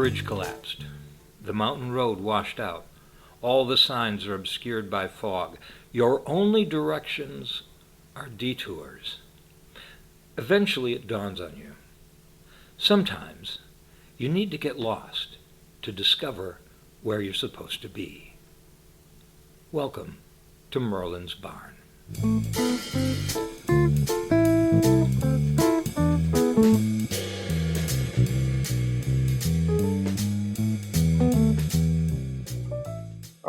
bridge collapsed. The mountain road washed out. All the signs are obscured by fog. Your only directions are detours. Eventually it dawns on you. Sometimes you need to get lost to discover where you're supposed to be. Welcome to Merlin's Barn.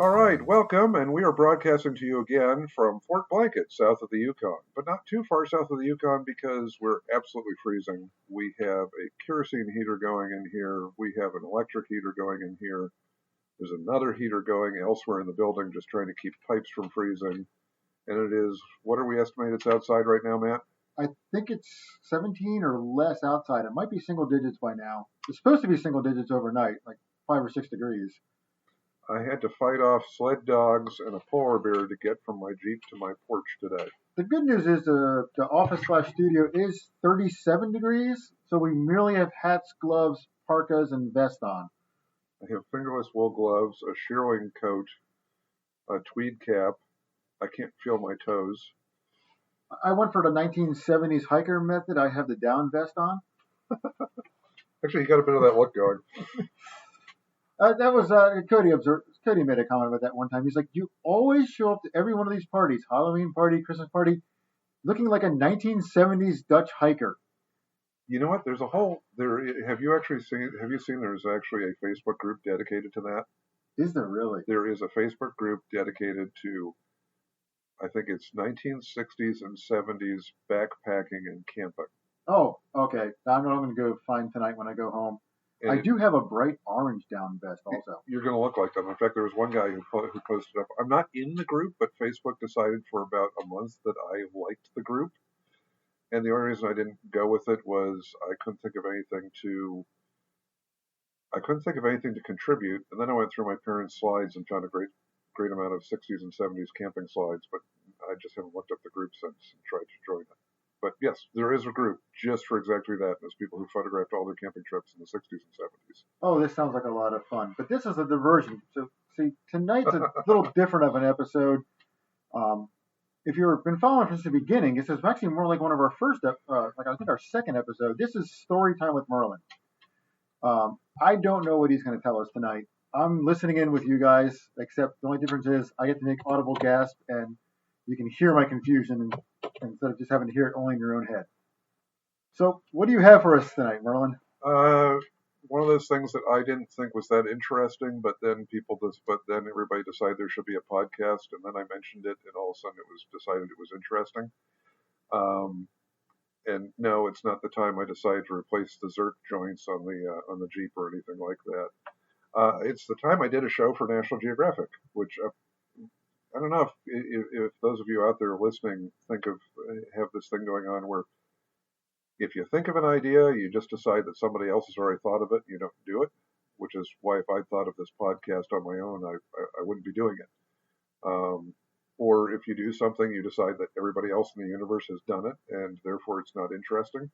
All right, welcome, and we are broadcasting to you again from Fort Blanket, south of the Yukon, but not too far south of the Yukon because we're absolutely freezing. We have a kerosene heater going in here. We have an electric heater going in here. There's another heater going elsewhere in the building just trying to keep pipes from freezing. And it is, what are we estimating it's outside right now, Matt? I think it's 17 or less outside. It might be single digits by now. It's supposed to be single digits overnight, like 5 or 6 degrees. I had to fight off sled dogs and a polar bear to get from my Jeep to my porch today. The good news is the office/studio is 37 degrees, so we merely have hats, gloves, parkas, and vest on. I have fingerless wool gloves, a shearling coat, a tweed cap. I can't feel my toes. I went for the 1970s hiker method. I have the down vest on. Actually, you got a bit of that look going. That was Cody made a comment about that one time. He's like, "You always show up to every one of these parties, Halloween party, Christmas party, looking like a 1970s Dutch hiker." You know what? There's a whole there. Have you seen? There's actually a Facebook group dedicated to that. Is there really? There is a Facebook group dedicated to, I think it's 1960s and 70s backpacking and camping. Oh, okay. I'm going to go find tonight when I go home. And I do have a bright orange down vest also. You're going to look like them. In fact, there was one guy who posted up. I'm not in the group, but Facebook decided for about a month that I liked the group. And the only reason I didn't go with it was I couldn't think of anything to contribute. And then I went through my parents' slides and found a great amount of 60s and 70s camping slides, but I just haven't looked up the group since and tried to join it. But yes, there is a group just for exactly that. There's people who photographed all their camping trips in the 60s and 70s. Oh, this sounds like a lot of fun. But this is a diversion. So, see, tonight's a little different of an episode. If you've been following since the beginning, this is actually more like one of our first, I think our second episode. This is Story Time with Merlin. I don't know what he's going to tell us tonight. I'm listening in with you guys, except the only difference is I get to make audible gasp, and you can hear my confusion instead of just having to hear it only in your own head. So, what do you have for us tonight, Merlin? One of those things that I didn't think was that interesting, but then everybody decided there should be a podcast, and then I mentioned it, and all of a sudden it was decided it was interesting. And no, it's not the time I decided to replace the Zerk joints on the Jeep or anything like that. It's the time I did a show for National Geographic, which I don't know if those of you out there listening have this thing going on where if you think of an idea, you just decide that somebody else has already thought of it, and you don't do it, which is why if I thought of this podcast on my own, I wouldn't be doing it. Or if you do something, you decide that everybody else in the universe has done it, and therefore it's not interesting.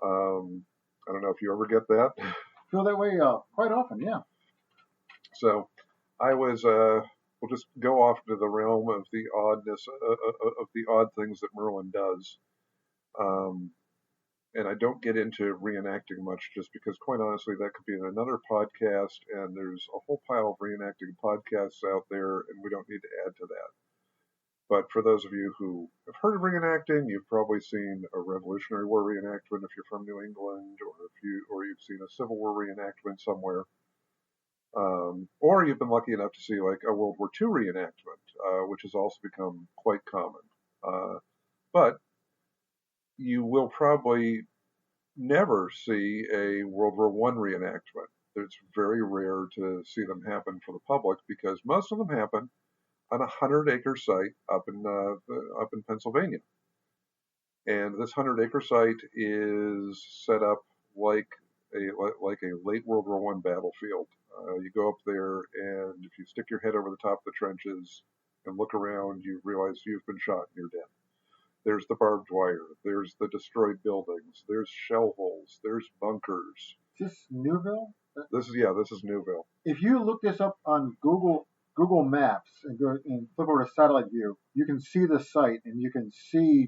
I don't know if you ever get that. Feel that way quite often, yeah. So I was, we'll just go off to the realm of the oddness, of the odd things that Merlin does. And I don't get into reenacting much just because, quite honestly, that could be in another podcast, and there's a whole pile of reenacting podcasts out there, and we don't need to add to that. But for those of you who have heard of reenacting, you've probably seen a Revolutionary War reenactment if you're from New England, or you've seen a Civil War reenactment somewhere. Or you've been lucky enough to see like a World War II reenactment, which has also become quite common. But you will probably never see a World War I reenactment. It's very rare to see them happen for the public because most of them happen on a 100-acre site up in Pennsylvania. And this 100-acre site is set up like a late World War I battlefield. You go up there, and if you stick your head over the top of the trenches and look around, you realize you've been shot and you're dead. There's the barbed wire. There's the destroyed buildings. There's shell holes. There's bunkers. Is this Newville? This is Newville. If you look this up on Google Maps and go and flip over to satellite view, you can see the site and you can see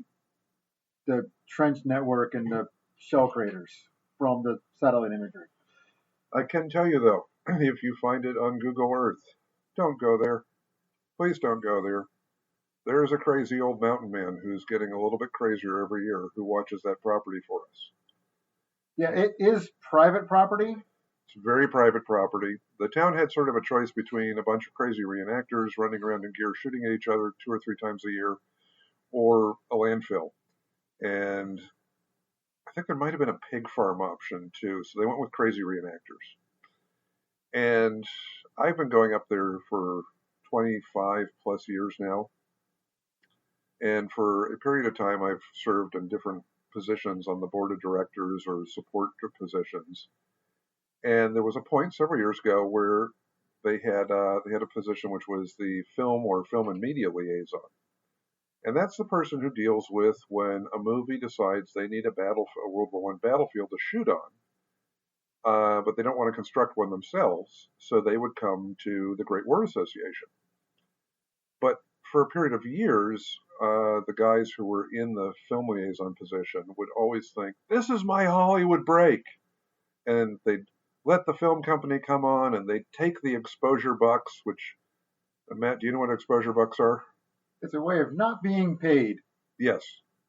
the trench network and the shell craters from the satellite imagery. I can tell you though, if you find it on Google Earth, don't go there. Please don't go there. There's a crazy old mountain man who's getting a little bit crazier every year who watches that property for us. Yeah, it is private property. It's very private property. The town had sort of a choice between a bunch of crazy reenactors running around in gear shooting at each other 2 or 3 times a year or a landfill. And I think there might have been a pig farm option too, so they went with crazy reenactors. And I've been going up there for 25 plus years now. And for a period of time, I've served in different positions on the board of directors or support positions. And there was a point several years ago where they had a position which was the film or film and media liaison. And that's the person who deals with when a movie decides they need a World War I battlefield to shoot on, but they don't want to construct one themselves, so they would come to the Great War Association. But for a period of years, the guys who were in the film liaison position would always think, this is my Hollywood break. And they'd let the film company come on and they'd take the exposure bucks, which, Matt, do you know what exposure bucks are? It's a way of not being paid. Yes.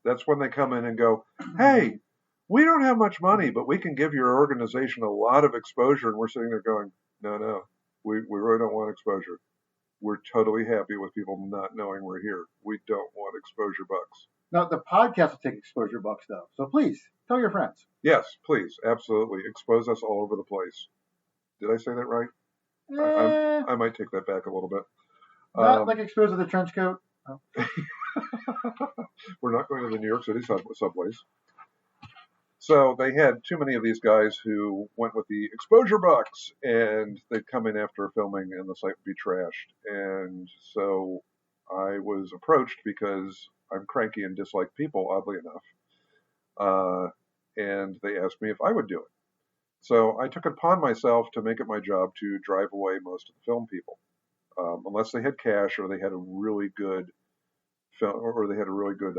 That's when they come in and go, hey, we don't have much money, but we can give your organization a lot of exposure. And we're sitting there going, no, we really don't want exposure. We're totally happy with people not knowing we're here. We don't want exposure bucks. Now, the podcast will take exposure bucks, though. So please, tell your friends. Yes, please. Absolutely. Expose us all over the place. Did I say that right? I might take that back a little bit. Not like expose the trench coat. Oh. We're not going to the New York City subways. So they had too many of these guys who went with the exposure bucks, and they'd come in after filming and the site would be trashed. And so I was approached because I'm cranky and dislike people, oddly enough. And they asked me if I would do it. So I took it upon myself to make it my job to drive away most of the film people, unless they had cash or they had a really good film or they had a really good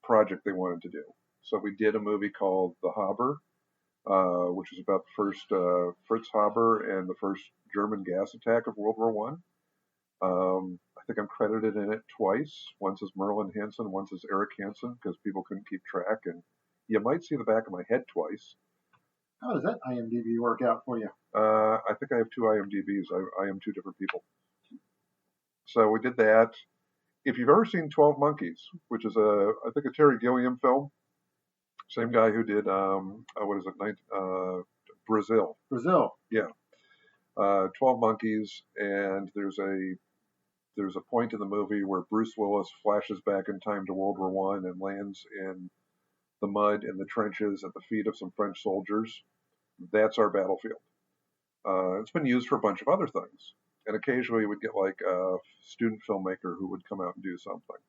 project they wanted to do. So we did a movie called The Haber, which is about the first Fritz Haber and the first German gas attack of World War I. I think I'm credited in it twice. Once as Merlin Hansen, once as Eric Hansen, because people couldn't keep track. And you might see the back of my head twice. How does that IMDb work out for you? I think I have 2 IMDb's. I am 2 different people. So we did that. If you've ever seen 12 Monkeys, which is I think a Terry Gilliam film, same guy who did, Brazil. Brazil. Yeah. 12 Monkeys, and there's a point in the movie where Bruce Willis flashes back in time to World War I and lands in the mud in the trenches at the feet of some French soldiers. That's our battlefield. It's been used for a bunch of other things. And occasionally we'd get like a student filmmaker who would come out and do something.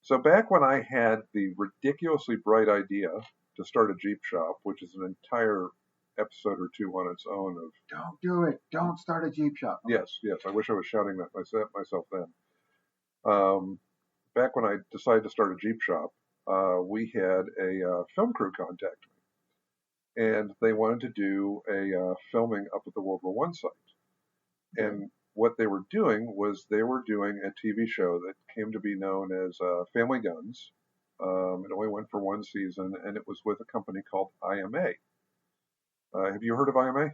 So back when I had the ridiculously bright idea to start a Jeep shop, which is an entire episode or 2 on its own of... Don't do it. Don't start a Jeep shop. Yes. I wish I was shouting that myself then. Back when I decided to start a Jeep shop, we had a film crew contact me. And they wanted to do a filming up at the World War I site. And what they were doing was they were doing a TV show that came to be known as Family Guns. It only went for 1 season, and it was with a company called IMA. Have you heard of IMA?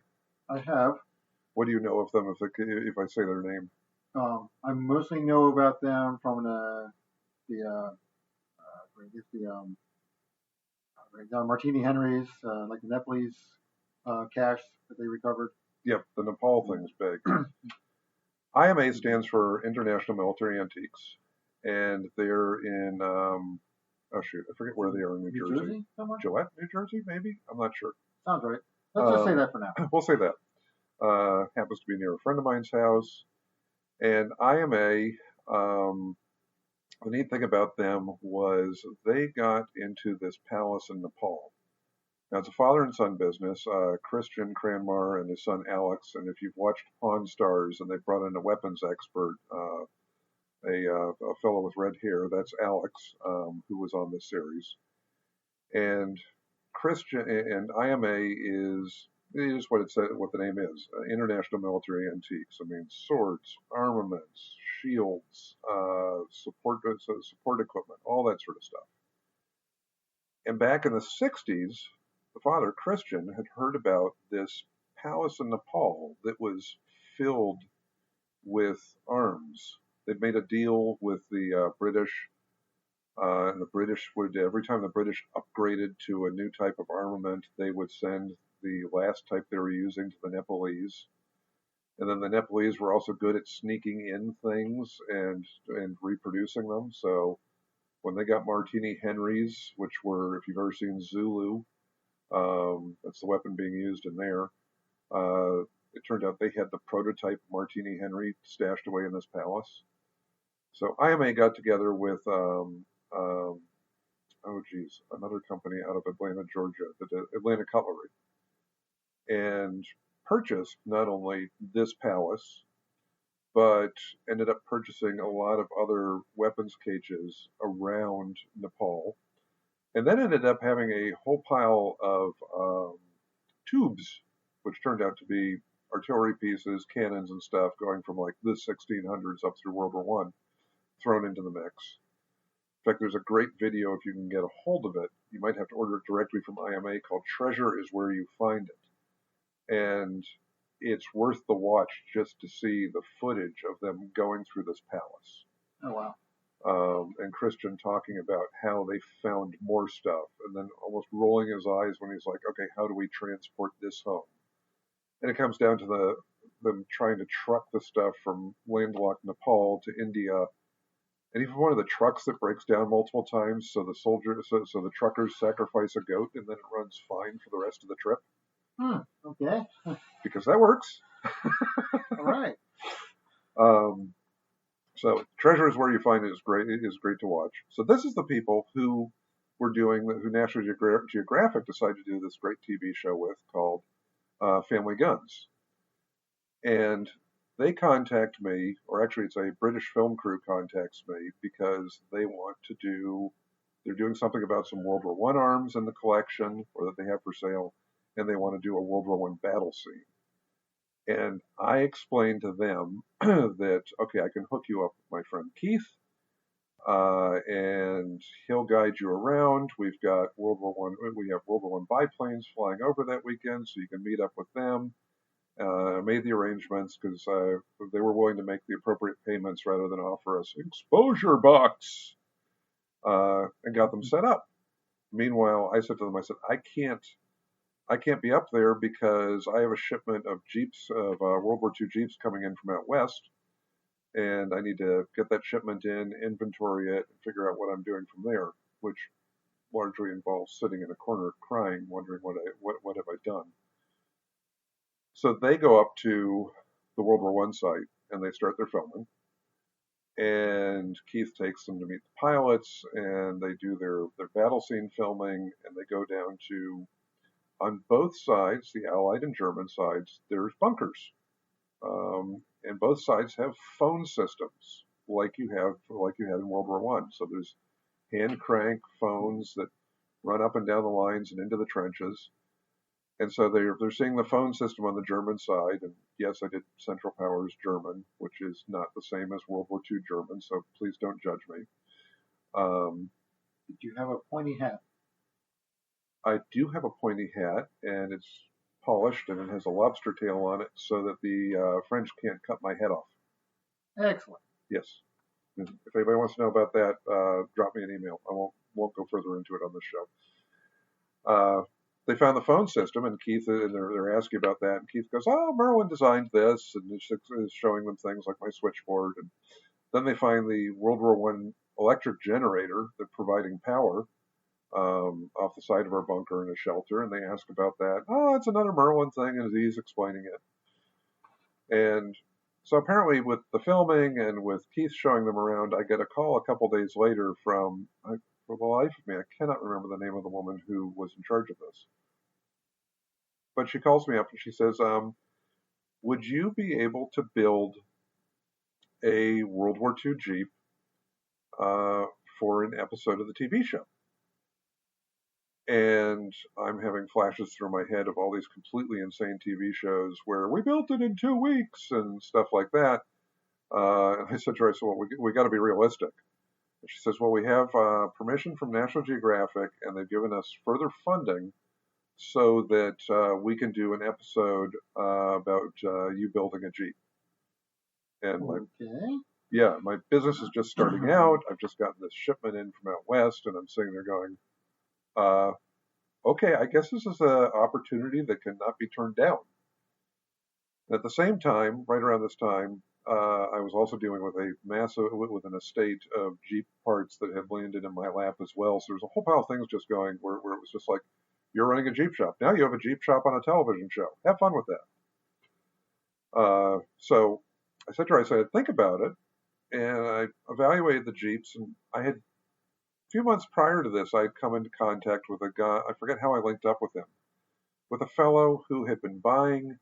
I have. What do you know of them if I say their name? I mostly know about them from Martini Henry's, like the Nepalese cash that they recovered. Yep, the Nepal thing's big. IMA stands for International Military Antiques, and they're in, I forget where they are in New Jersey. Somewhere? Gillette, New Jersey, maybe? I'm not sure. Sounds right. Let's just say that for now. We'll say that. Happens to be near a friend of mine's house. And IMA, the neat thing about them was they got into this palace in Nepal. Now, it's a father and son business. Christian Cranmar and his son Alex. And if you've watched Pawn Stars and they've brought in a weapons expert, a fellow with red hair, that's Alex, who was on this series. And Christian and IMA is what it said, what the name is, International Military Antiques. I mean, swords, armaments, shields, support equipment, all that sort of stuff. And back in the 60s, the father, Christian, had heard about this palace in Nepal that was filled with arms. They'd made a deal with the British, and the British would, every time the British upgraded to a new type of armament, they would send the last type they were using to the Nepalese. And then the Nepalese were also good at sneaking in things and reproducing them. So when they got Martini Henrys, which were, if you've ever seen Zulu, that's the weapon being used in there. It turned out they had the prototype Martini Henry stashed away in this palace. So IMA got together with, another company out of Atlanta, Georgia, that did Atlanta Cutlery, and purchased not only this palace, but ended up purchasing a lot of other weapons cages around Nepal, and then ended up having a whole pile of tubes, which turned out to be artillery pieces, cannons, and stuff going from like the 1600s up through World War One, thrown into the mix. In fact, there's a great video, if you can get a hold of it. You might have to order it directly from IMA, called Treasure is Where You Find It. And it's worth the watch just to see the footage of them going through this palace. Oh, wow. And Christian talking about how they found more stuff, and then almost rolling his eyes when he's like, okay, how do we transport this home? And it comes down to them trying to truck the stuff from landlocked Nepal to India. And even one of the trucks that breaks down multiple times, so the truckers sacrifice a goat, and then it runs fine for the rest of the trip. Okay. Because that works. All right. So Treasure is Where You Find It is great to watch. So this is the people who National Geographic decided to do this great TV show with, called Family Guns. And they contact me, or actually it's a British film crew contacts me, because they're doing something about some World War One arms in the collection, or that they have for sale, and they want to do a World War One battle scene. And I explained to them that, okay, I can hook you up with my friend Keith, and he'll guide you around. We've got we have World War One biplanes flying over that weekend, so you can meet up with them. I made the arrangements because they were willing to make the appropriate payments rather than offer us exposure bucks, and got them set up. Meanwhile, I said to them, I can't be up there because I have a shipment of Jeeps, of World War II Jeeps coming in from out west, and I need to get that shipment in, inventory it, and figure out what I'm doing from there, which largely involves sitting in a corner crying, wondering what have I done. So they go up to the World War One site and they start their filming. And Keith takes them to meet the pilots, and they do their battle scene filming, and they go down to, on both sides, the Allied and German sides, there's bunkers. And both sides have phone systems like you had in World War One. So there's hand crank phones that run up and down the lines and into the trenches. And so they're seeing the phone system on the German side. And yes, I did Central Powers German, which is not the same as World War II German, so please don't judge me. Did you have a pointy hat? I do have a pointy hat, and it's polished, and it has a lobster tail on it so that the French can't cut my head off. Excellent. Yes. If anybody wants to know about that, drop me an email. I won't go further into it on this show. They found the phone system, and Keith, and they're asking about that, and Keith goes, "Oh, Merlin designed this," and is showing them things like my switchboard. And then they find the World War One electric generator that's providing power off the side of our bunker in a shelter, and they ask about that. Oh, it's another Merlin thing, and he's explaining it. And so apparently with the filming and with Keith showing them around, I get a call a couple days later from, for the life of me, I cannot remember the name of the woman who was in charge of this. but she calls me up and she says, would you be able to build a World War II Jeep uh, for an episode of the TV show? And I'm having flashes through my head of all these completely insane TV shows where we built it in 2 weeks and stuff like that. And I said to her, I said, well, we got to be realistic. And she says, well, we have permission from National Geographic, and they've given us further funding so that we can do an episode about you building a Jeep. And my business is just starting out. I've just gotten this shipment in from out west, and I'm sitting there going, uh, okay, I guess this is an opportunity that cannot be turned down. At the same time, right around this time, I was also dealing with with an estate of Jeep parts that had landed in my lap as well. So there's a whole pile of things just going where it was just like, you're running a Jeep shop. Now you have a Jeep shop on a television show. Have fun with that. So I said to her, I said, think about it. And I evaluated the Jeeps, and I had, a few months prior to this, I had come into contact with a guy, I forget how I linked up with him, with a fellow who had been buying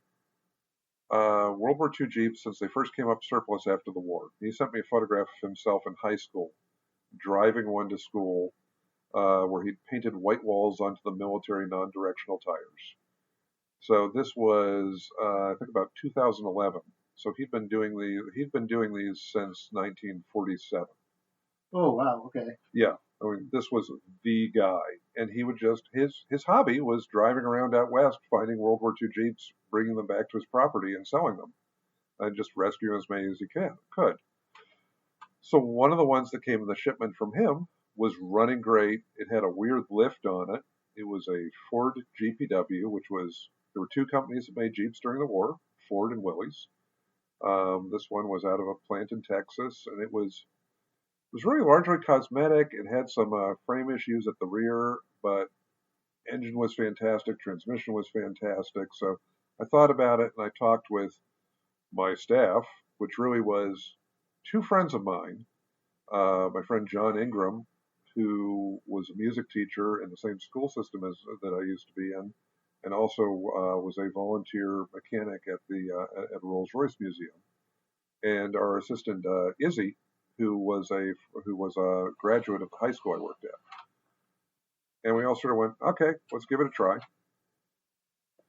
World War II Jeeps since they first came up surplus after the war. He sent me a photograph of himself in high school, driving one to school, where he'd painted white walls onto the military non-directional tires. So this was, I think, about 2011. So he'd been doing these since 1947. Oh wow, okay. Yeah, I mean, this was the guy, and he would just his hobby was driving around out west, finding World War II Jeeps, bringing them back to his property, and selling them, and just rescuing as many as he could. So one of the ones that came in the shipment from him was running great. It had a weird lift on it. It was a Ford GPW, which was, there were two companies that made Jeeps during the war, Ford and Willys. This one was out of a plant in Texas, and it was really largely cosmetic. It had some frame issues at the rear, but engine was fantastic, transmission was fantastic. So I thought about it, and I talked with my staff, which really was two friends of mine. My friend John Ingram, who was a music teacher in the same school system as that I used to be in, and also was a volunteer mechanic at the at Rolls-Royce Museum, and our assistant Izzy, who was a graduate of the high school I worked at. And we all sort of went, okay, let's give it a try.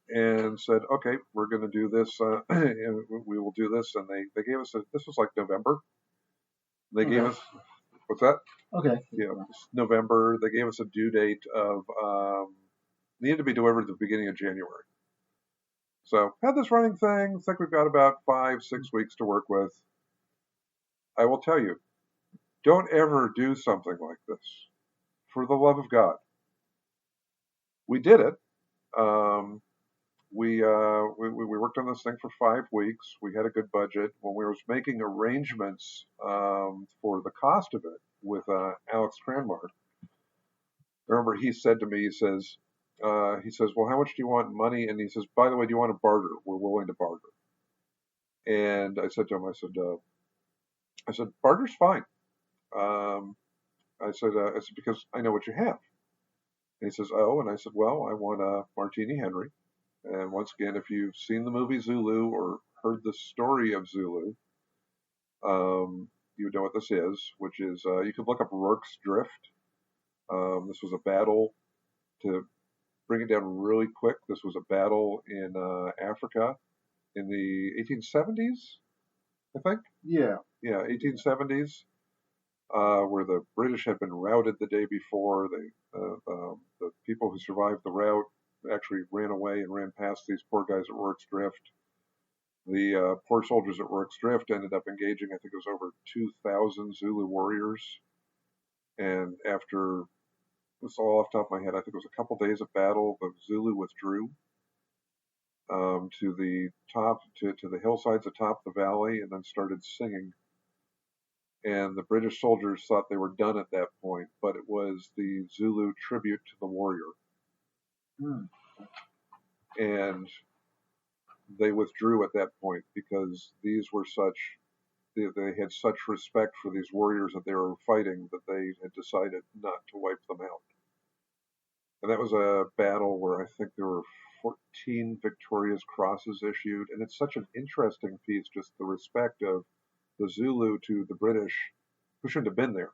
And said, okay, we're going to do this, and we will do this. And they gave us this was like November. They gave us, what's that? Okay. Yeah, November. They gave us a due date of, needed to be delivered at the beginning of January. So had this running thing. I think we've got about 5-6 weeks to work with. I will tell you, don't ever do something like this. For the love of God. We did it. We worked on this thing for 5 weeks. We had a good budget. When we were making arrangements for the cost of it with Alex Cranmar, I remember he said to me, he says, well, how much do you want in money? And he says, by the way, do you want to barter? We're willing to barter. And I said to him, I said, barter's fine. I said, because I know what you have. And he says, oh, and I said, well, I want a Martini Henry. And once again, if you've seen the movie Zulu or heard the story of Zulu, you would know what this is, which is, you could look up Rourke's Drift. This was a battle, to bring it down really quick, this was a battle in Africa in the 1870s, I think. Yeah. Yeah, 1870s. Where the British had been routed the day before. The people who survived the rout actually ran away and ran past these poor guys at Rourke's Drift. The poor soldiers at Rourke's Drift ended up engaging, I think it was over 2,000 Zulu warriors. And after, this all off the top of my head, I think it was a couple days of battle, the Zulu withdrew to the top, to the hillsides atop the valley, and then started singing. And the British soldiers thought they were done at that point, but it was the Zulu tribute to the warrior. And they withdrew at that point because these were they had such respect for these warriors that they were fighting that they had decided not to wipe them out. And that was a battle where I think there were 14 Victoria's Crosses issued, and it's such an interesting piece, just the respect of the Zulu to the British, who shouldn't have been there.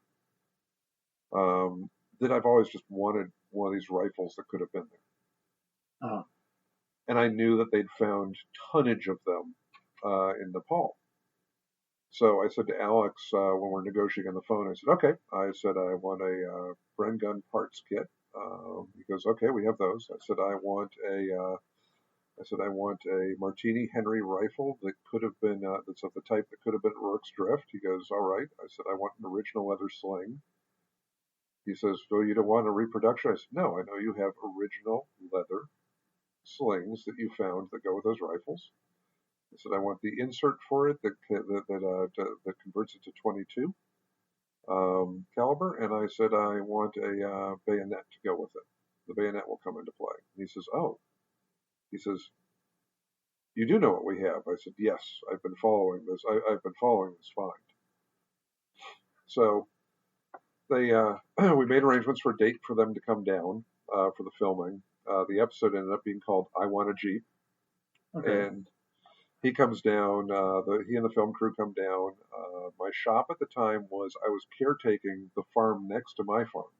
That I've always just wanted one of these rifles that could have been there. Uh, And I knew that they'd found tonnage of them in Nepal. So I said to Alex when we're negotiating on the phone, I said, okay. I said, I want a Bren gun parts kit. He goes, okay, we have those. I said, I want a Martini Henry rifle that could have been, that's of the type that could have been Rourke's Drift. He goes, all right. I said, I want an original leather sling. He says, well, you don't want a reproduction? I said, no, I know you have original leather slings that you found that go with those rifles. I said, I want the insert for it that converts it to 22 caliber, and I said, I want a bayonet to go with it. The bayonet will come into play. And he says, oh. He says, you do know what we have. I said, yes, I've been following this. I've been following this find. So they we made arrangements for a date for them to come down for the filming. The episode ended up being called "I Want a Jeep," okay. and he comes down. He and the film crew come down. My shop at the time was I was caretaking the farm next to my farm,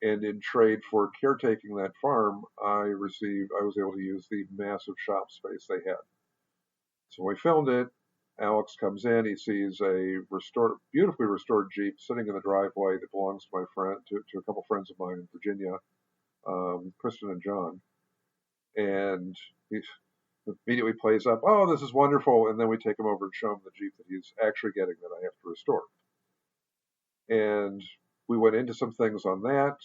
and in trade for caretaking that farm, I was able to use the massive shop space they had. So we filmed it. Alex comes in. He sees a beautifully restored Jeep sitting in the driveway that belongs to my friend, to a couple friends of mine in Virginia, Kristen and John. And he immediately plays up, "Oh, this is wonderful!" And then we take him over and show him the Jeep that he's actually getting that I have to restore. And we went into some things on that.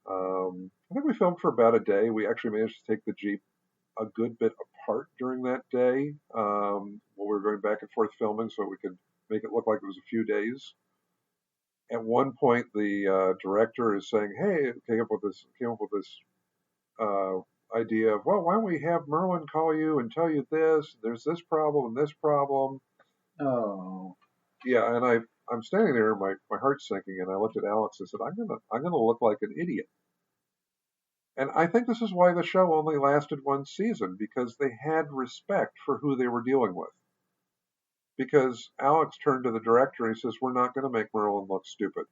I think we filmed for about a day. We actually managed to take the Jeep a good bit apart during that day while we were going back and forth filming, so we could make it look like it was a few days. At one point, the director is saying, "Hey, came up with this idea of, well, why don't we have Merlin call you and tell you this? There's this problem and this problem." Oh. Yeah, and I'm standing there, my heart's sinking, and I looked at Alex and said, I'm gonna look like an idiot. And I think this is why the show only lasted one season, because they had respect for who they were dealing with. Because Alex turned to the director and he says, we're not going to make Merlin look stupid.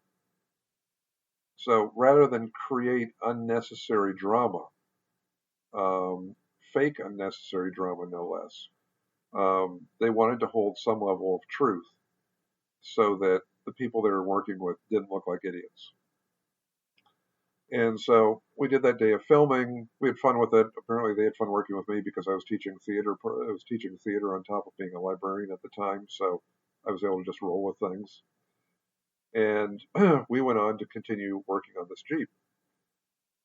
So rather than create unnecessary drama, fake unnecessary drama no less, they wanted to hold some level of truth so that the people they were working with didn't look like idiots. And so we did that day of filming. We had fun with it. Apparently, they had fun working with me because I was teaching theater. I was teaching theater on top of being a librarian at the time, so I was able to just roll with things. And we went on to continue working on this Jeep.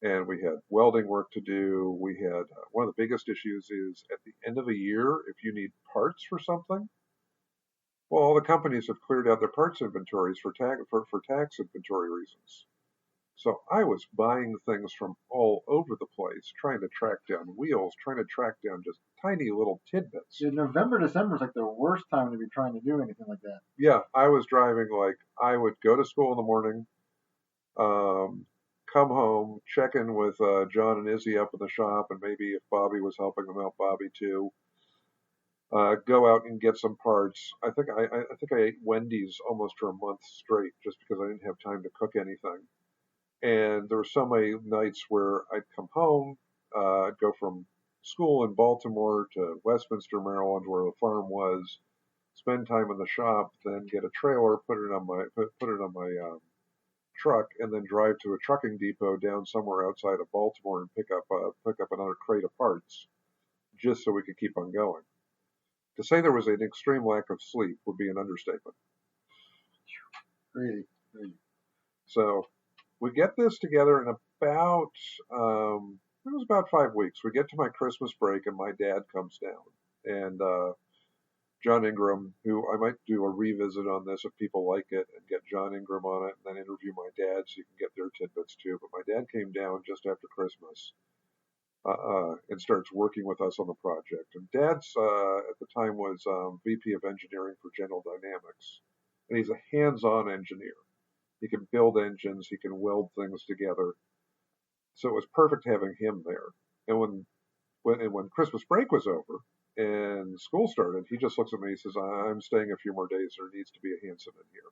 And we had welding work to do. We had one of the biggest issues is at the end of a year, if you need parts for something, well, all the companies have cleared out their parts inventories for tax inventory reasons. So I was buying things from all over the place, trying to track down wheels, trying to track down just tiny little tidbits. Yeah, November, December is like the worst time to be trying to do anything like that. Yeah, I was driving like I would go to school in the morning, come home, check in with John and Izzy up in the shop, and maybe if Bobby was helping them out, Bobby too. Go out and get some parts. I think I ate Wendy's almost for a month straight just because I didn't have time to cook anything. And there were so many nights where I'd come home, I'd go from school in Baltimore to Westminster, Maryland, where the farm was, spend time in the shop, then get a trailer, put it on my truck, and then drive to a trucking depot down somewhere outside of Baltimore and pick up another crate of parts, just so we could keep on going. To say there was an extreme lack of sleep would be an understatement. Crazy, crazy. So we get this together in about it was about 5 weeks. We get to my Christmas break and my dad comes down, and John Ingram, who I might do a revisit on this if people like it, and get John Ingram on it, and then interview my dad so you can get their tidbits too. But my dad came down just after Christmas and starts working with us on the project. And Dad's at the time was VP of Engineering for General Dynamics, and he's a hands-on engineer. He can build engines, he can weld things together. So it was perfect having him there. And when when Christmas break was over and school started, he just looks at me. He says, "I'm staying a few more days. There needs to be a Hanson in here."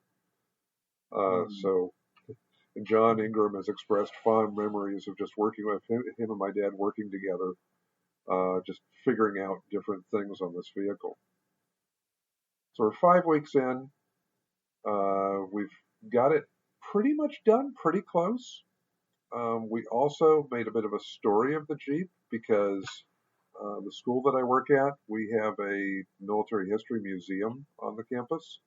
So, and John Ingram has expressed fond memories of just working with him and my dad working together, just figuring out different things on this vehicle. So we're 5 weeks in. We've got it pretty much done, pretty close. We also made a bit of a story of the Jeep because the school that I work at, we have a military history museum on the campus.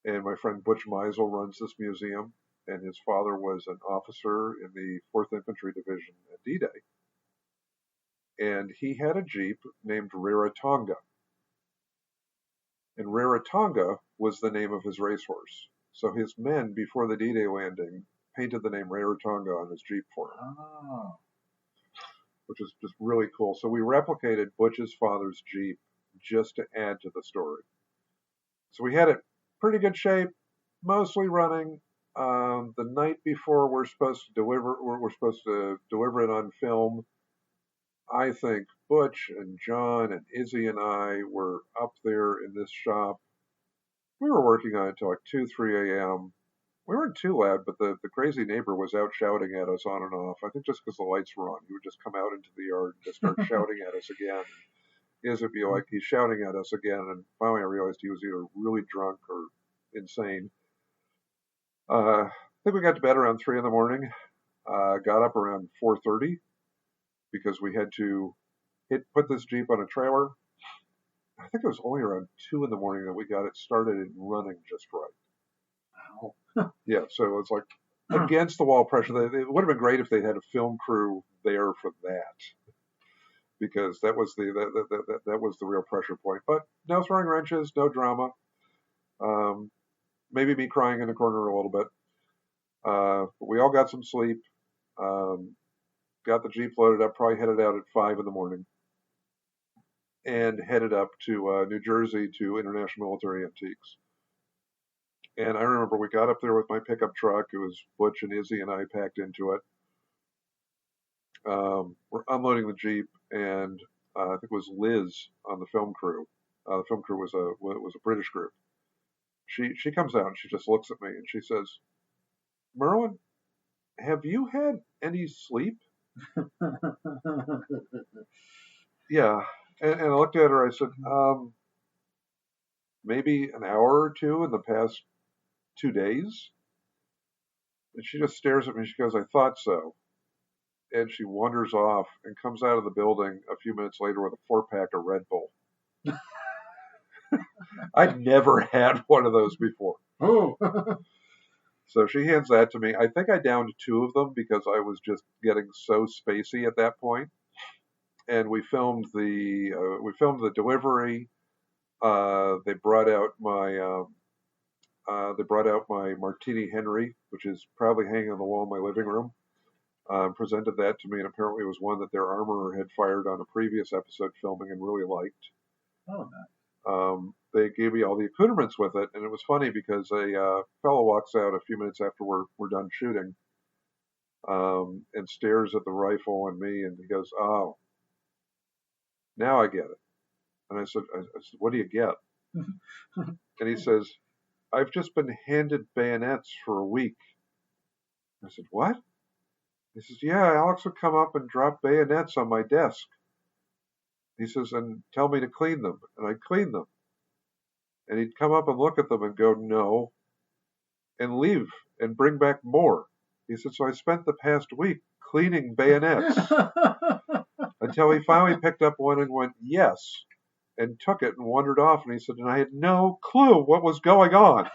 And my friend Butch Meisel runs this museum, and his father was an officer in the 4th Infantry Division at D-Day. And he had a Jeep named Rarotonga. And Rarotonga was the name of his racehorse. So his men, before the D-Day landing, painted the name Rarotonga on his Jeep for him. Oh. Which is just really cool. So we replicated Butch's father's Jeep just to add to the story. So we had it pretty good shape, mostly running. The night before we're supposed to deliver it on film. I think Butch and John and Izzy and I were up there in this shop. We were working on it till like 2, 3 a.m. We weren't too loud, but the crazy neighbor was out shouting at us on and off. I think just because the lights were on. He would just come out into the yard and just start shouting at us again. Izzy would be like, he's shouting at us again. And finally I realized he was either really drunk or insane. I think we got to bed around 3 in the morning. Got up around 4:30 because we had to put this Jeep on a trailer. I think it was only around 2 in the morning that we got it started and running just right. Wow. Yeah, so it's like against the wall pressure. It would have been great if they had a film crew there for that, because that was the real pressure point. But no throwing wrenches, no drama. Maybe me crying in the corner a little bit. But we all got some sleep. Got the Jeep loaded up. Probably headed out at 5 in the morning, and headed up to New Jersey to International Military Antiques. And I remember we got up there with my pickup truck. It was Butch and Izzy and I packed into it. We're unloading the Jeep, and I think it was Liz on the film crew. The film crew was a British group. She comes out and she just looks at me and she says, "Merlin, have you had any sleep?" Yeah. And I looked at her. I said, maybe an hour or two in the past 2 days. And she just stares at me. She goes, "I thought so." And she wanders off and comes out of the building a few minutes later with a 4-pack of Red Bull. I'd never had one of those before. Oh. So she hands that to me. I think I downed 2 of them because I was just getting so spacey at that point. And we filmed the delivery. They brought out my Martini Henry, which is probably hanging on the wall in my living room. Presented that to me, and apparently it was one that their armorer had fired on a previous episode filming and really liked. Oh, nice. They gave me all the accoutrements with it, and it was funny because a fellow walks out a few minutes after we're done shooting, and stares at the rifle and me, and he goes, "Oh, now I get it." And I said, "What do you get?" And he says, "I've just been handed bayonets for a week." I said, "What?" He says, "Yeah, Alex would come up and drop bayonets on my desk." He says, "and tell me to clean them." And I'd clean them. And he'd come up and look at them and go, "No," and leave and bring back more. He said, "So I spent the past week cleaning bayonets," until he finally picked up one and went, "Yes," and took it and wandered off. And he said, "And I had no clue what was going on."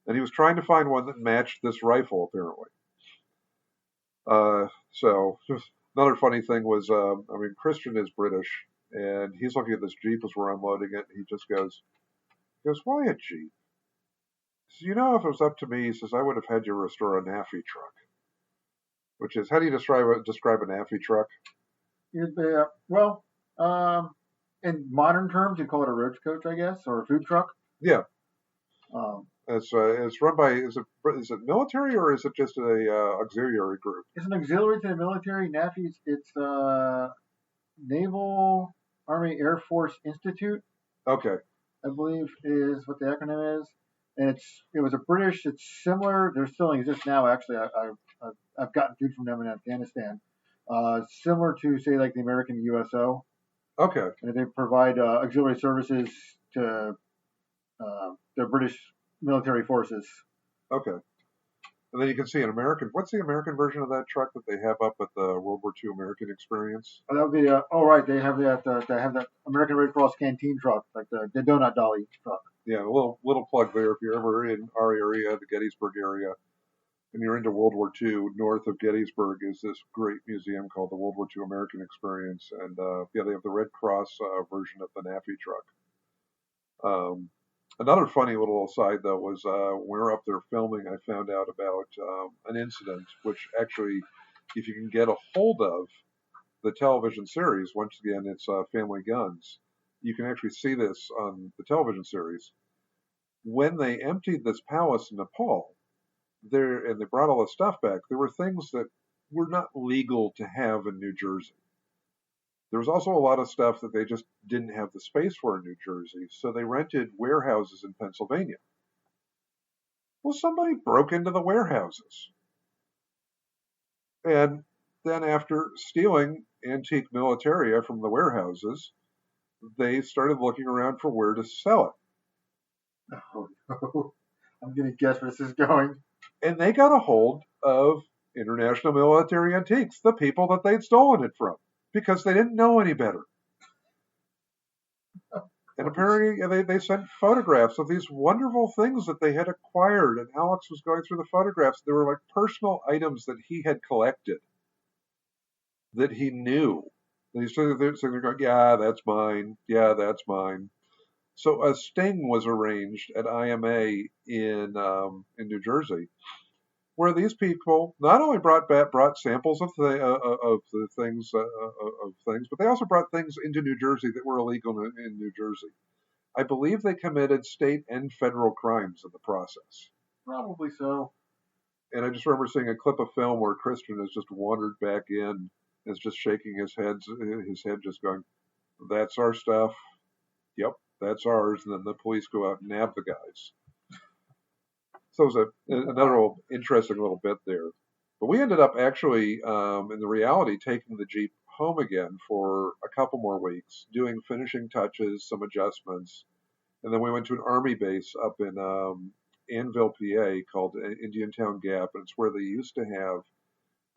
And he was trying to find one that matched this rifle, apparently. So another funny thing was, Christian is British, and he's looking at this Jeep as we're unloading it, and he just goes, "Why a Jeep?" He says, "If it was up to me," he says, "I would have had you restore a NAFI truck." Which is, how do you describe a NAFI truck? Well, in modern terms, you'd call it a roach coach, I guess, or a food truck. Yeah. It's run by is it military or is it just a auxiliary group? It's an auxiliary to the military. NAFI. It's Naval Army Air Force Institute, Okay. I believe, is what the acronym is. And it was a British. It's similar. They're still in existence now. Actually, I've gotten food from them in Afghanistan. Similar to say like the American USO, Okay. and they provide auxiliary services to the British military forces. Okay. And then you can see an American. What's the American version of that truck that they have up at the World War II American Experience? And that would be oh right, they have that American Red Cross canteen truck, like the donut dolly truck. Yeah, a little plug there. If you're ever in our area, the Gettysburg area, and you're into World War II, north of Gettysburg is this great museum called the World War II American Experience, and yeah, they have the Red Cross version of the NAFI truck. Um, Another funny little aside though was when we were up there filming, I found out about an incident which actually, if you can get a hold of the television series, once again it's Family Guns, you can actually see this on the television series. When they emptied this palace in Nepal, there and they brought all the stuff back, there were things that were not legal to have in New Jersey. There was also a lot of stuff that they just didn't have the space for in New Jersey, so they rented warehouses in Pennsylvania. Well, somebody broke into the warehouses. And then, after stealing antique militaria from the warehouses, they started looking around for where to sell it. Oh no, I'm gonna guess where this is going. And they got a hold of International Military Antiques, the people that they'd stolen it from, because they didn't know any better. And apparently they sent photographs of these wonderful things that they had acquired. And Alex was going through the photographs. They were like personal items that he had collected, that he knew. And he's sitting there going, yeah, that's mine. Yeah, that's mine. So a sting was arranged at IMA in New Jersey, where these people not only brought samples of the things of things, but they also brought things into New Jersey that were illegal in New Jersey. I believe they committed state and federal crimes in the process. Probably so. And I just remember seeing a clip of film where Christian has just wandered back in, is just shaking his head just going, "That's our stuff. Yep, that's ours." And then the police go out and nab the guys. So it was another interesting little bit there. But we ended up actually, in the reality, taking the Jeep home again for a couple more weeks, doing finishing touches, some adjustments. And then we went to an army base up in Annville, PA, called Indiantown Gap. And it's where they used to have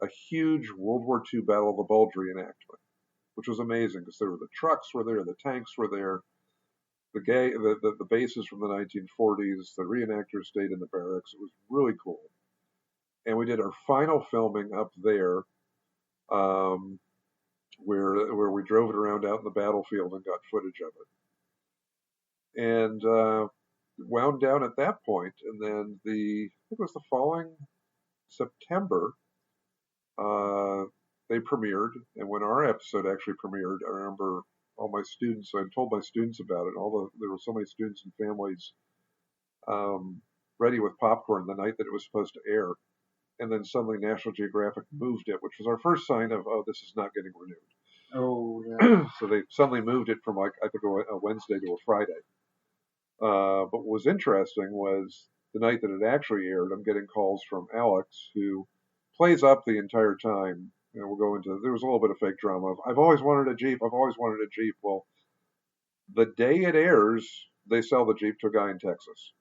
a huge World War II Battle of the Bulge reenactment, which was amazing because the trucks were there, the tanks were there, the bases from the 1940s, the reenactors stayed in the barracks. It was really cool. And we did our final filming up there, where we drove it around out in the battlefield and got footage of it. And wound down at that point. And then I think it was the following September, they premiered. And when our episode actually premiered, I remember all my students. I told my students about it. There were so many students and families ready with popcorn the night that it was supposed to air. And then suddenly National Geographic moved it, which was our first sign of, oh, this is not getting renewed. Oh yeah. So they suddenly moved it from, like, I think a Wednesday to a Friday. But what was interesting was the night that it actually aired, I'm getting calls from Alex, who plays up the entire time. And we'll go into, there was a little bit of fake drama of, I've always wanted a Jeep. I've always wanted a Jeep. Well, the day it airs, they sell the Jeep to a guy in Texas,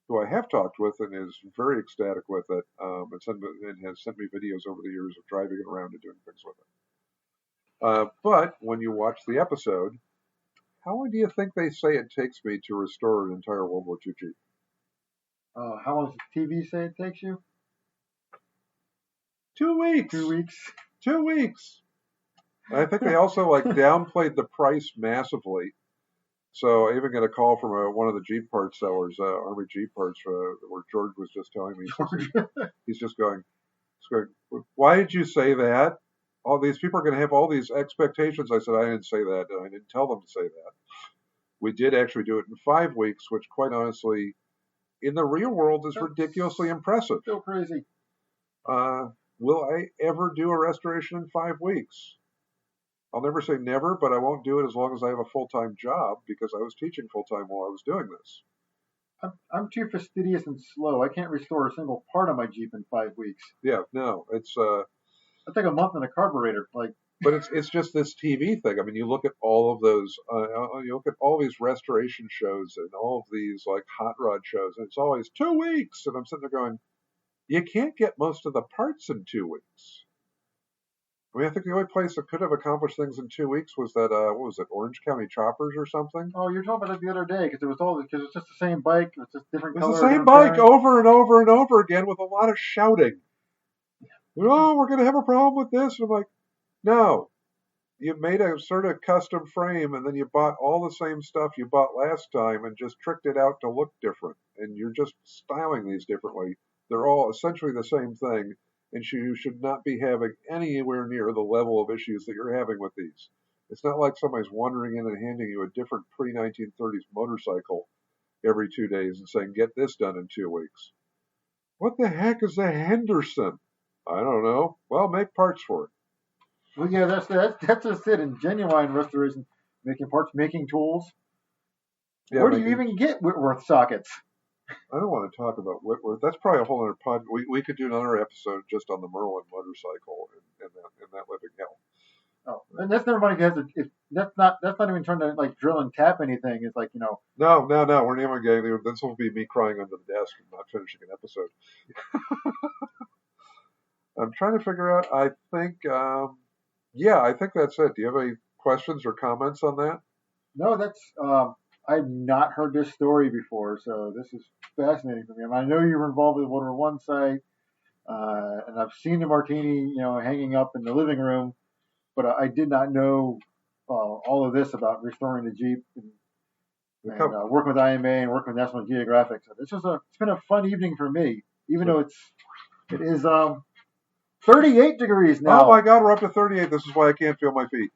who I have talked with and is very ecstatic with it, and has sent me videos over the years of driving it around and doing things with it. But when you watch the episode, how long do you think they say it takes me to restore an entire World War II Jeep? How long does the TV say it takes you? 2 weeks. 2 weeks. 2 weeks. And I think they also downplayed the price massively. So I even got a call from one of the Jeep parts sellers, Army Jeep parts, where George was just telling me. He's just going, why did you say that? All these people are going to have all these expectations. I said, I didn't say that. I didn't tell them to say that. We did actually do it in 5 weeks, which quite honestly in the real world is That's ridiculously impressive. so crazy. Uh, will I ever do a restoration in 5 weeks? I'll never say never, but I won't do it as long as I have a full-time job because I was teaching full-time while I was doing this. I'm too fastidious and slow. I can't restore a single part of my Jeep in 5 weeks. Yeah, no, it's I take a month in a carburetor. Like, but it's just this TV thing. I mean, you look at all of those, you look at all these restoration shows and all of these like hot rod shows, and it's always 2 weeks, and I'm sitting there going, you can't get most of the parts in 2 weeks. I mean, I think the only place that could have accomplished things in 2 weeks was that what was it, Orange County Choppers or something? oh, you're talking about that the other day because it's just the same bike. It's just different It was the color, same different bike parent. over and over and over again with a lot of shouting. Oh, we're going to have a problem with this. And I'm like, no, you made a sort of custom frame and then you bought all the same stuff you bought last time and just tricked it out to look different. And you're just styling these differently. They're all essentially the same thing. And you should not be having anywhere near the level of issues that you're having with these. It's not like somebody's wandering in and handing you a different pre 1930s motorcycle every 2 days and saying, get this done in 2 weeks. What the heck is a Henderson? I don't know. Well, make parts for it. Well, yeah, that's just it. In genuine restoration, making parts, making tools. Yeah, Where do you even get Whitworth sockets? I don't want to talk about Whitworth. That's probably a whole other pod. We could do another episode just on the Merlin motorcycle and that living hell. Oh, and that's never mind. That's not even trying to like drill and tap anything. It's like No. We're never getting. This will be me crying under the desk and not finishing an episode. I'm trying to figure out. I think, I think that's it. Do you have any questions or comments on that? no, that's I've not heard this story before, so this is fascinating for me. I mean, I know you were involved with the World War I site, and I've seen the martini, hanging up in the living room, but I did not know all of this about restoring the Jeep and working with IMA and working with National Geographic. So it's been a fun evening for me, even though it is 38 degrees now. Oh my God, we're up to 38. This is why I can't feel my feet.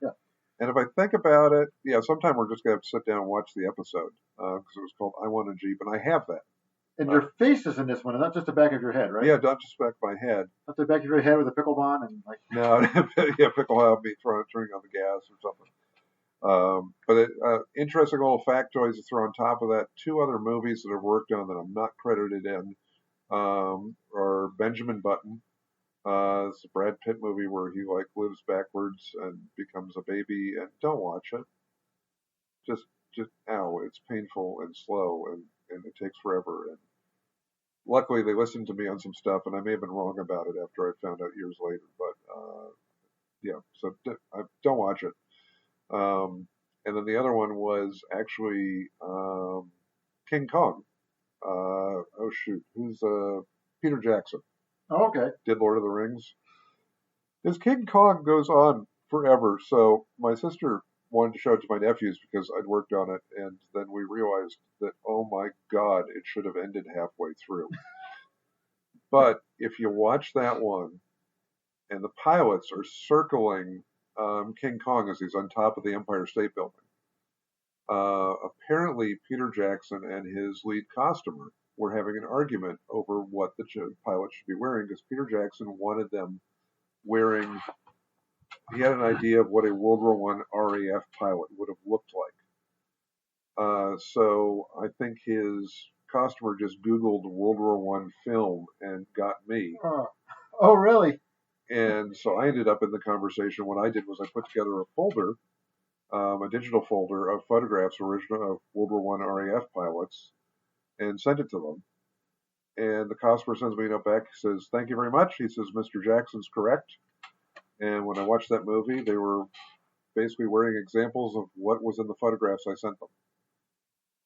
Yeah. And if I think about it, sometime we're just gonna have to sit down and watch the episode because it was called "I Want a Jeep," and I have that. And your face is in this one, and not just the back of your head, right? Yeah, not just back of my head. Not the back of your head with a pickle bond and like. No, pickle help me turning on the gas or something. But interesting little factoids to throw on top of that. Two other movies that I've worked on that I'm not credited in are Benjamin Button. It's a Brad Pitt movie where he like lives backwards and becomes a baby. And don't watch it. Just it's painful and slow and it takes forever. And luckily they listened to me on some stuff, and I may have been wrong about it after I found out years later. But so don't watch it. And then the other one was actually King Kong. Who's Peter Jackson? Oh, okay. Did Lord of the Rings. His King Kong goes on forever. So my sister wanted to show it to my nephews because I'd worked on it, and then we realized that, oh my God, it should have ended halfway through. But if you watch that one, and the pilots are circling King Kong as he's on top of the Empire State Building, apparently Peter Jackson and his lead costumer were having an argument over what the pilot should be wearing because Peter Jackson wanted them wearing. He had an idea of what a World War I RAF pilot would have looked like. So I think his customer just Googled World War I film and got me. Oh, really? And so I ended up in the conversation. What I did was I put together a folder, a digital folder of photographs original of World War I RAF pilots, and sent it to them. And the customer sends me a note back. He says, "Thank you very much." He says, "Mr. Jackson's correct." And when I watched that movie, they were basically wearing examples of what was in the photographs I sent them.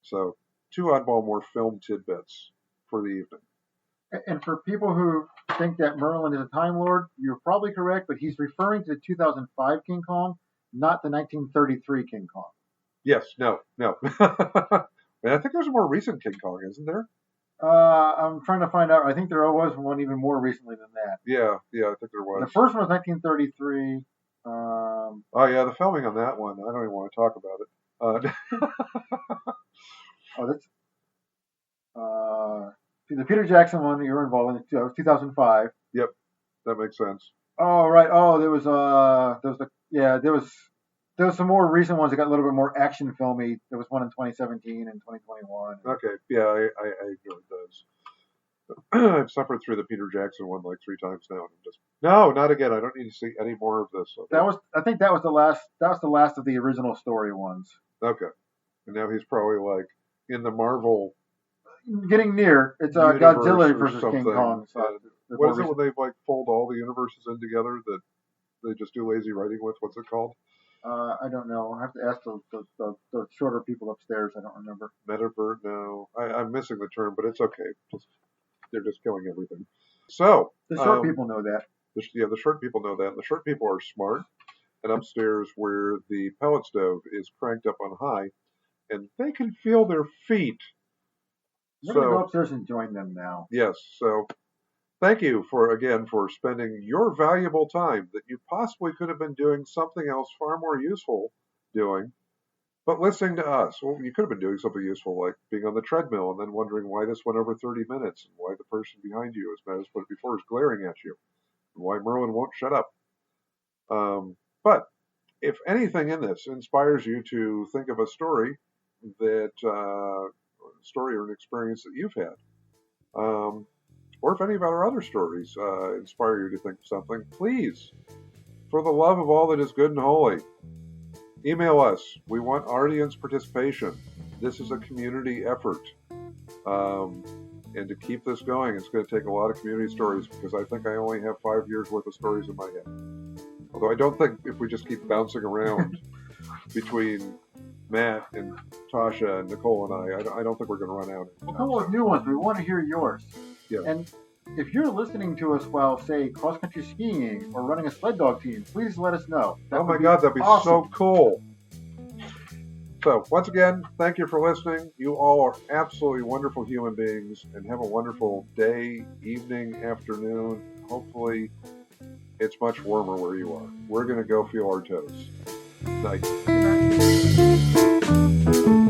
So, two oddball more film tidbits for the evening. And for people who think that Merlin is a Time Lord, you're probably correct, but he's referring to the 2005 King Kong, not the 1933 King Kong. Yes, no. And I think there's a more recent King Kong, isn't there? I'm trying to find out. I think there was one even more recently than that. Yeah, I think there was. The first one was 1933. Oh yeah, the filming on that one. I don't even want to talk about it. The Peter Jackson one that you were involved in, it was 2005. Yep, that makes sense. Oh right. Oh, there was some more recent ones that got a little bit more action filmy. There was one in 2017 and 2021. Okay, yeah, I ignored those. I've suffered through the Peter Jackson one like 3 times now, and I'm just no, not again. I don't need to see any more of this. Okay. I think that was the last. That was the last of the original story ones. Okay, and now he's probably like in the Marvel Getting near. It's universe Godzilla or versus King something. Kong. So And what is it when they like fold all the universes in together that they just do lazy writing with? What's it called? I don't know. I have to ask the shorter people upstairs. I don't remember. Metaverse? No, I'm missing the term, but it's okay. They're just killing everything. So The short people know that. the short people know that. And the short people are smart. And upstairs, where the pellet stove is cranked up on high, and they can feel their feet. We're gonna go upstairs and join them now. Yes. So thank you for spending your valuable time that you possibly could have been doing something else far more useful doing, but listening to us. Well, you could have been doing something useful like being on the treadmill and then wondering why this went over 30 minutes and why the person behind you, as Matt has put it before, is glaring at you and why Merlin won't shut up. But if anything in this inspires you to think of a story story or an experience that you've had, or if any of our other stories inspire you to think of something, please, for the love of all that is good and holy, email us. We want audience participation. This is a community effort. And to keep this going, it's going to take a lot of community stories because I think I only have 5 years worth of stories in my head. Although I don't think if we just keep bouncing around between Matt and Tasha and Nicole and I don't think we're going to run out. We'll come up with new ones. We want to hear yours. Yeah. And if you're listening to us while, say, cross-country skiing or running a sled dog team, please let us know. Oh my God, that'd be awesome. So cool. So once again, thank you for listening. You all are absolutely wonderful human beings, and have a wonderful day, evening, afternoon. Hopefully it's much warmer where you are. We're going to go feel our toes. Night. Good night.